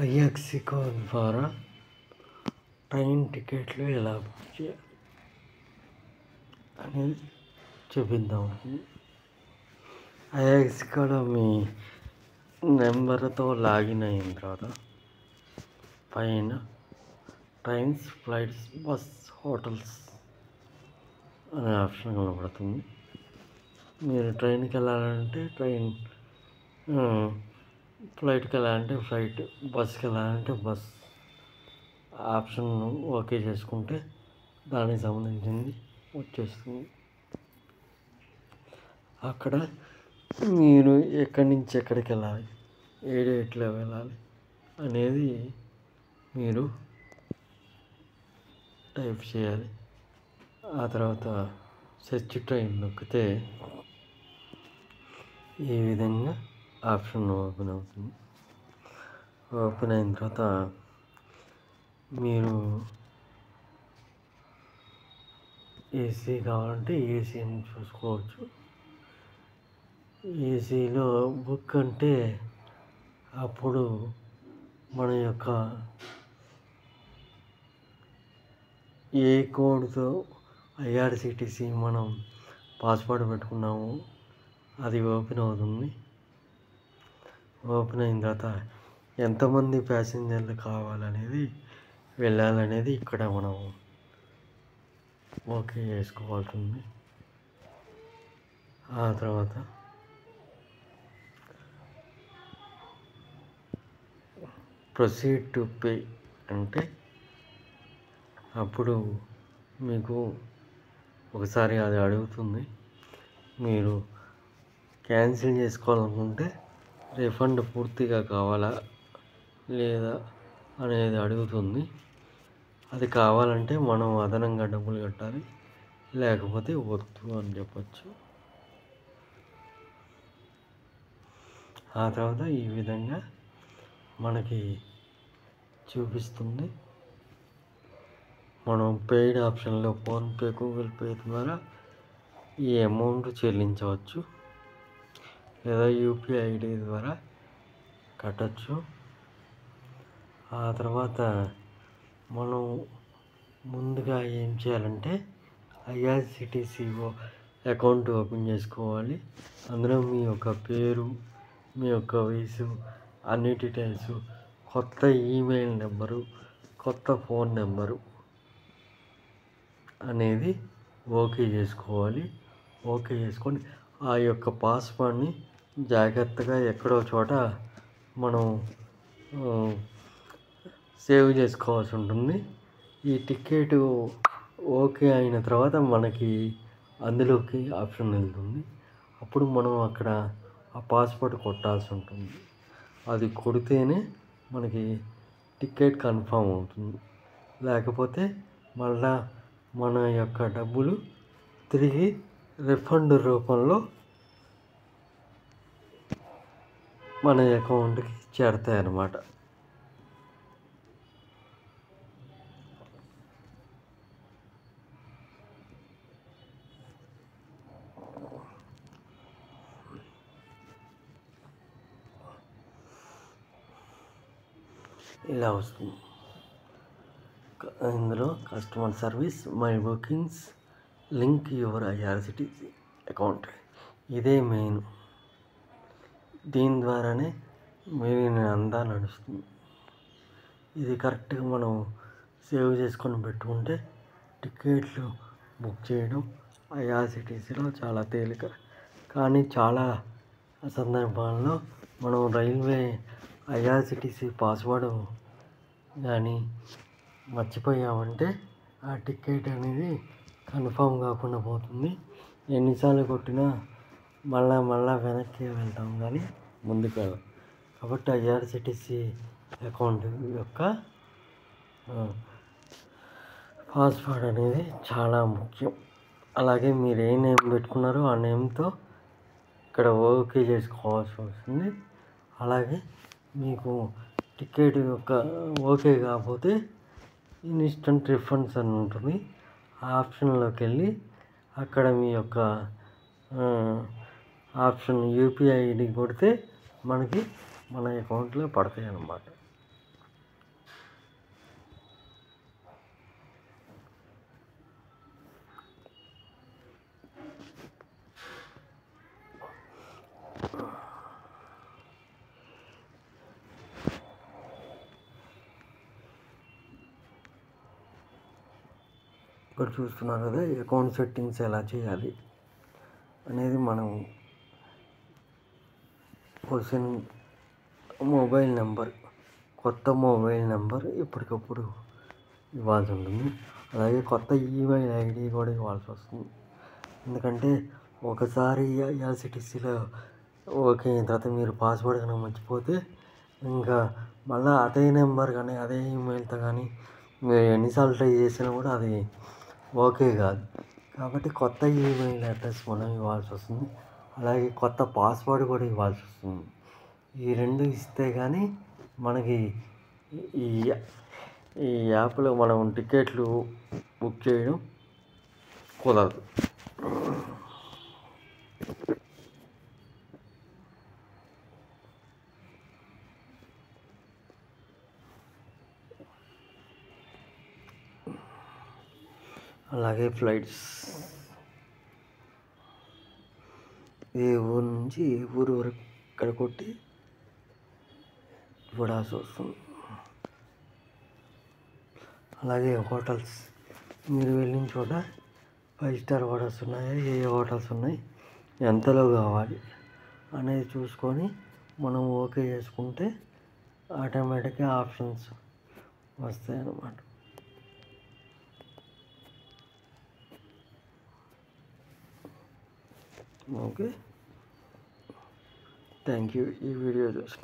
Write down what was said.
IRCTC ద్వారా train టికెట్లు ఎలా బుక్ చేయాలి అనేది చూపిద్దాం. ఐఆర్సీటీసీలో మీ నెంబర్తో లాగిన్ అయిన తర్వాత పైన ట్రైన్స్, ఫ్లైట్స్, బస్, హోటల్స్ అనే ఆప్షన్ కనబడుతుంది. మీరు ట్రైన్కి వెళ్ళాలంటే ట్రైన్, ఫ్లైట్కి వెళ్ళాలంటే ఫ్లైట్, బస్కి వెళ్ళాలంటే బస్ ఆప్షన్ ఓకే చేసుకుంటే దానికి సంబంధించింది వచ్చేస్తుంది. అక్కడ మీరు ఎక్కడి నుంచి ఎక్కడికి వెళ్ళాలి, ఏ డేట్లో వెళ్ళాలి అనేది మీరు టైప్ చేయాలి. ఆ తర్వాత సెర్చ్ ట్రైన్ నొక్కితే ఈ విధంగా ఆప్షన్ ఓపెన్ అవుతుంది. ఓపెన్ అయిన తర్వాత మీరు ఏసీ కావాలంటే ఏసీని చూసుకోవచ్చు. ఏసీలో బుక్ అంటే అప్పుడు మన యొక్క ఏ కోడ్తో ఐఆర్సీటీసీ మనం పాస్వర్డ్ పెట్టుకున్నాము అది ఓపెన్ అవుతుంది. ఓపెన్ అయిన తర్వాత ఎంతమంది ప్యాసింజర్లు కావాలనేది వెళ్ళాలనేది ఇక్కడ మనం ఓకే చేసుకోవాల్సింది. ఆ తర్వాత ప్రొసీడ్ టు పే అంటే అప్పుడు మీకు ఒకసారి అది అడుగుతుంది. మీరు క్యాన్సిల్ చేసుకోవాలనుకుంటే రిఫండ్ పూర్తిగా కావాలా లేదా అనేది అడుగుతుంది. అది కావాలంటే మనం అదనంగా డబ్బులు కట్టాలి, లేకపోతే వద్దు అని చెప్పచ్చు. ఆ తర్వాత ఈ విధంగా మనకి చూపిస్తుంది. మనం పెయిడ్ ఆప్షన్లో ఫోన్పే, గూగుల్ పే ద్వారా ఈ అమౌంట్ చెల్లించవచ్చు, లేదా యూపీఐ ఐడి ద్వారా కట్టచ్చు. ఆ తర్వాత మనం ముందుగా ఏం చేయాలంటే ఐఆర్సీటీసీ అకౌంట్ ఓపెన్ చేసుకోవాలి. అందులో మీ యొక్క పేరు, మీ యొక్క వయసు, అన్ని డీటెయిల్స్, కొత్త ఈమెయిల్ నెంబరు, కొత్త ఫోన్ నెంబరు అనేది ఓకే చేసుకోవాలి. ఓకే చేసుకొని ఆ యొక్క పాస్వర్డ్ని జాగ్రత్తగా ఎక్కడో చోట మనం సేవ్ చేసుకోవాల్సి ఉంటుంది. ఈ టికెట్ ఓకే అయిన తర్వాత మనకి అందులోకి ఆప్షన్ వెళ్తుంది. అప్పుడు మనం అక్కడ ఆ పాస్వర్డ్ కొట్టాల్సి ఉంటుంది. అది కొడితేనే మనకి టికెట్ కన్ఫామ్ అవుతుంది. లేకపోతే మళ్ళా మన యొక్క డబ్బులు తిరిగి రిఫండ్ రూపంలో మన అకౌంట్కి చేరుతాయి అన్నమాట. ఇలా వస్తుంది. ఇందులో customer service, my bookings, link your IRCTC account, ఇదే మెయిన్. దీని ద్వారానే మిగిలిన అంతా నడుస్తుంది. ఇది కరెక్ట్గా మనం సేవ్ చేసుకొని పెట్టుకుంటే టికెట్లు బుక్ చేయడం ఐఆర్సీటీసీలో చాలా తేలిక. కానీ చాలా సందర్భాల్లో మనం రైల్వే ఐఆర్సీటీసీ పాస్వర్డ్ కానీ మర్చిపోయామంటే ఆ టికెట్ అనేది కన్ఫామ్ కాకుండా పోతుంది. ఎన్నిసార్లు కొట్టినా మళ్ళా వెనక్కి వెళ్తాం కానీ ముందుకు వెళ్ళాం. కాబట్టి ఐఆర్సీటీసీ అకౌంట్ యొక్క పాస్వర్డ్ అనేది చాలా ముఖ్యం. అలాగే మీరు ఏ నేమ్ పెట్టుకున్నారో ఆ నేమ్తో ఇక్కడ ఓకే చేసుకోవాల్సి వస్తుంది. అలాగే మీకు టికెట్ యొక్క ఓకే కాకపోతే ఇన్స్టంట్ రిఫండ్స్ అని ఉంటుంది. ఆ ఆప్షన్లోకి వెళ్ళి అక్కడ మీ యొక్క ఆప్షన్ యూపీఐ ఐడి కొడితే మనకి మన అకౌంట్లో పడతాయి అన్నమాట. ఇక్కడ చూస్తున్నారు కదా, అకౌంట్ సెట్టింగ్స్ ఎలా చేయాలి అనేది మనం క్వశ్చన్ మొబైల్ నెంబర్, కొత్త మొబైల్ నెంబర్ ఎప్పటికప్పుడు ఇవ్వాల్సి ఉంటుంది. అలాగే కొత్త ఈమెయిల్ ఐడి కూడా ఇవ్వాల్సి వస్తుంది. ఎందుకంటే ఒకసారి ఐఆర్సిటీసీలో ఓకే అయిన తర్వాత మీరు పాస్వర్డ్ కనుక మర్చిపోతే ఇంకా మళ్ళీ అదే నెంబర్ కానీ అదే ఈమెయిల్తో కానీ మీరు ఎన్నిసార్లు ట్రై చేసినా కూడా అది ఓకే కాదు. కాబట్టి కొత్త ఈమెయిల్ అడ్రస్ మనం ఇవ్వాల్సి వస్తుంది. అలాగే కొత్త పాస్వర్డ్ కూడా ఇవ్వాల్సి వస్తుంది. ఈ రెండు ఇస్తే కానీ మనకి ఈ ఈ యాప్లో మనం టికెట్లు బుక్ చేయడం కుదరదు. అలాగే ఫ్లైట్స్ ఏ ఊరు నుంచి ఏ ఊరు వరకు ఇక్కడ కొట్టి చూడాల్సి వస్తుంది. అలాగే హోటల్స్, మీరు వెళ్ళిన చోట 5 స్టార్ హోటల్స్ ఉన్నాయా, ఏ హోటల్స్ ఉన్నాయి, ఎంతలో కావాలి అనేది చూసుకొని మనం ఓకే చేసుకుంటే ఆటోమేటిక్గా ఆప్షన్స్ వస్తాయి అన్నమాట. ఓకే, థ్యాంక్ యూ ఈ వీడియో చూసి.